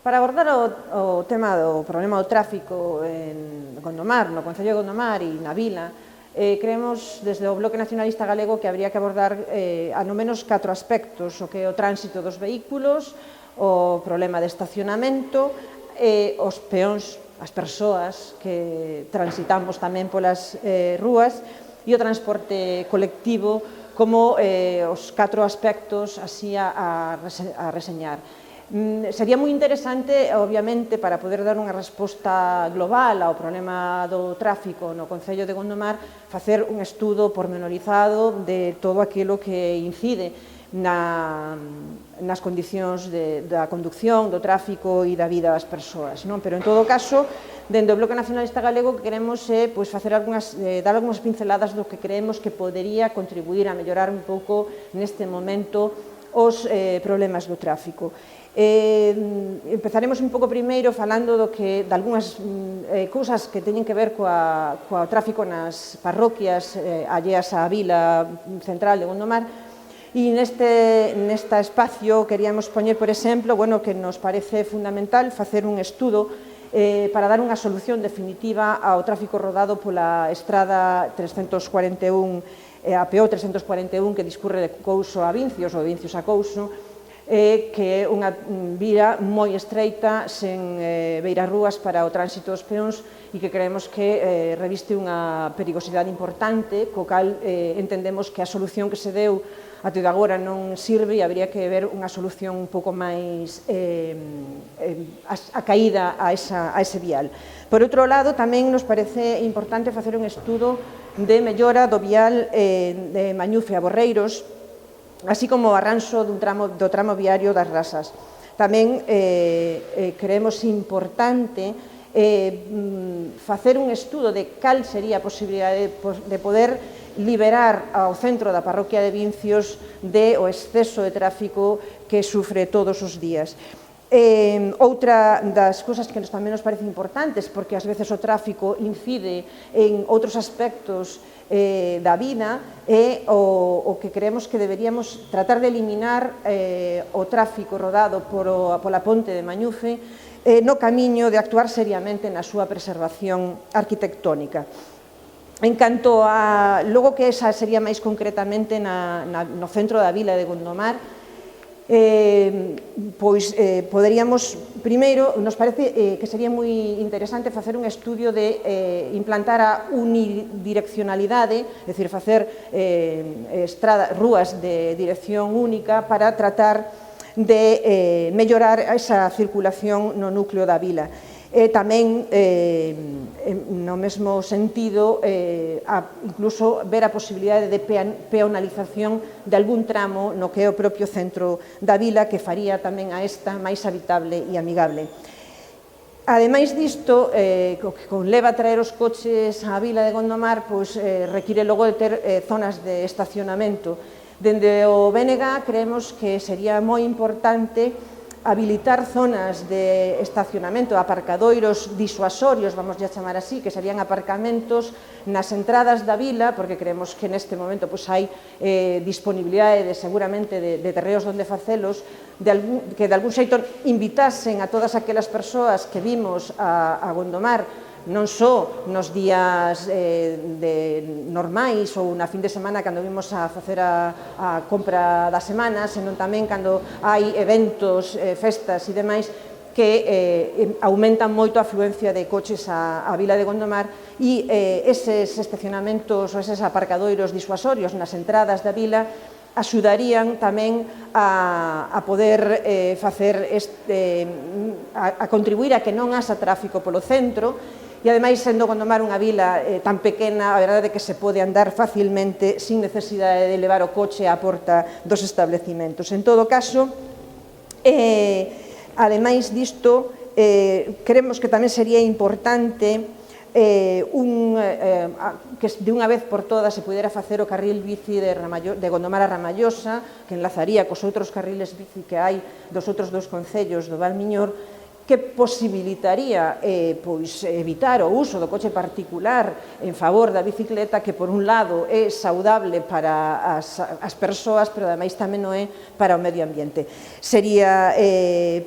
Para abordar o tema do problema do tráfico en Gondomar, no Concello de Gondomar e na vila, creemos desde o Bloque Nacionalista Galego que habría que abordar ao menos 4 aspectos, o que é o tránsito dos vehículos, o problema de estacionamento, os peóns, as persoas que transitamos tamén polas rúas, e o transporte colectivo como os 4 aspectos así a reseñar. Sería moi interesante, obviamente, para poder dar unha resposta global ao problema do tráfico no Concello de Gondomar, facer un estudo pormenorizado de todo aquilo que incide nas condicións da conducción, do tráfico e da vida das persoas. Pero, en todo caso, dende o Bloque Nacionalista Galego, que queremos dar algunhas pinceladas do que creemos que podería contribuir a mellorar un pouco neste momento os problemas do tráfico. Empezaremos un pouco primeiro falando de algunhas cousas que teñen que ver coa tráfico nas parroquias alleas á vila central de Gondomar, e neste espacio queríamos poñer, por exemplo, que nos parece fundamental facer un estudo para dar unha solución definitiva ao tráfico rodado pola estrada 341, a PO 341, que discurre de Couso a Vincios, ou de Vincios a Couso, que é unha vía moi estreita, sen beirarrúas para o tránsito dos peóns, e que creemos que reviste unha perigosidade importante, co cal entendemos que a solución que se deu até agora non sirve e habría que ver unha solución un pouco máis acaída a ese vial. Por outro lado, tamén nos parece importante facer un estudo de mellora do vial de Mañufe a Borreiros, así como o arranxo do tramo viario das Rasas. Tamén creemos importante facer un estudo de cal sería a posibilidade de poder liberar ao centro da parroquia de Vincios do exceso de tráfico que sufre todos os días. Outra das cousas que tamén nos parecen importantes, porque ás veces o tráfico incide en outros aspectos da vida, é o que creemos que deberíamos tratar de eliminar o tráfico rodado pola ponte de Mañufe no camiño de actuar seriamente na súa preservación arquitectónica. En canto a, logo que esa sería máis concretamente no centro da vila de Gondomar, pois poderíamos, primeiro, nos parece que sería moi interesante facer un estudio de implantar a unidireccionalidade, é dicir, facer rúas de dirección única para tratar de mellorar esa circulación no núcleo da vila. Tamén, no mesmo sentido, incluso ver a posibilidade de peonalización de algún tramo no que é o propio centro da vila, que faría tamén a esta máis habitable e amigable. Ademais disto, o que conleva traer os coches á vila de Gondomar, require logo de ter zonas de estacionamento. Dende o BNG creemos que sería moi importante habilitar zonas de estacionamento, aparcadoiros disuasorios, vamos a chamar así, que serían aparcamentos nas entradas da vila, porque creemos que neste momento hai disponibilidade seguramente de terreos onde facelos, que de algún xeito invitasen a todas aquelas persoas que vimos a Gondomar, non só nos días normais ou na fin de semana cando vimos a facer a compra da semana, senón tamén cando hai eventos, festas e demais, que aumentan moito a afluencia de coches á vila de Gondomar, e eses estacionamentos ou eses aparcadoiros disuasorios nas entradas da vila axudarían tamén a poder a contribuir a que non haxa tráfico polo centro. E, ademais, sendo Gondomar unha vila tan pequena, a verdade é que se pode andar facilmente sin necesidade de levar o coche á porta dos establecimentos. En todo caso, ademais disto, creemos que tamén sería importante que de unha vez por todas se pudera facer o carril bici de Gondomar a Ramallosa, que enlazaría cos outros carriles bici que hai dos outros 2 concellos do Val Miñor, que posibilitaría pois, evitar o uso do coche particular en favor da bicicleta, que por un lado é saudable para as persoas, pero ademais tamén non é para o medio ambiente. Sería,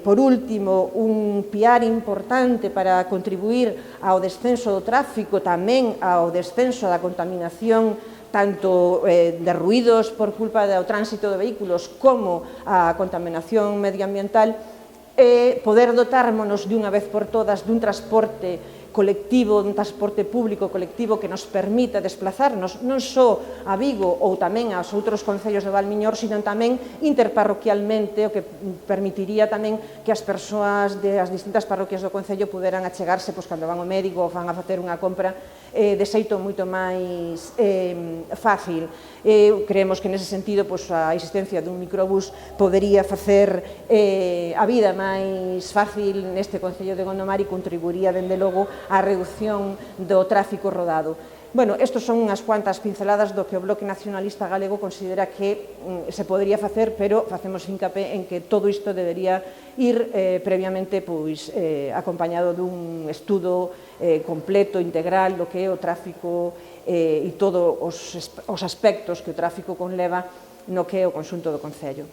por último, un piar importante para contribuir ao descenso do tráfico, tamén ao descenso da contaminación tanto de ruídos por culpa do tránsito de vehículos como a contaminación medioambiental, e poder dotármonos de unha vez por todas dun transporte colectivo, dun transporte público colectivo que nos permita desplazarnos non só a Vigo ou tamén aos outros concellos de Valmiñor, sino tamén interparroquialmente, o que permitiría tamén que as persoas das distintas parroquias do concello puderan achegarse pois, cando van ao médico ou van a facer unha compra de xeito moito máis fácil. Creemos que nese sentido pois, a existencia dun microbús podería facer a vida máis fácil neste concello de Gondomar e contribuiría, dende logo, á reducción do tráfico rodado. Bueno, estes son unhas cuantas pinceladas do que o Bloque Nacionalista Galego considera que se podría facer, pero facemos hincapé en que todo isto debería ir previamente pois, acompañado dun estudo completo, integral, do que é o tráfico e todos os aspectos que o tráfico conleva no que é o conxunto do concello.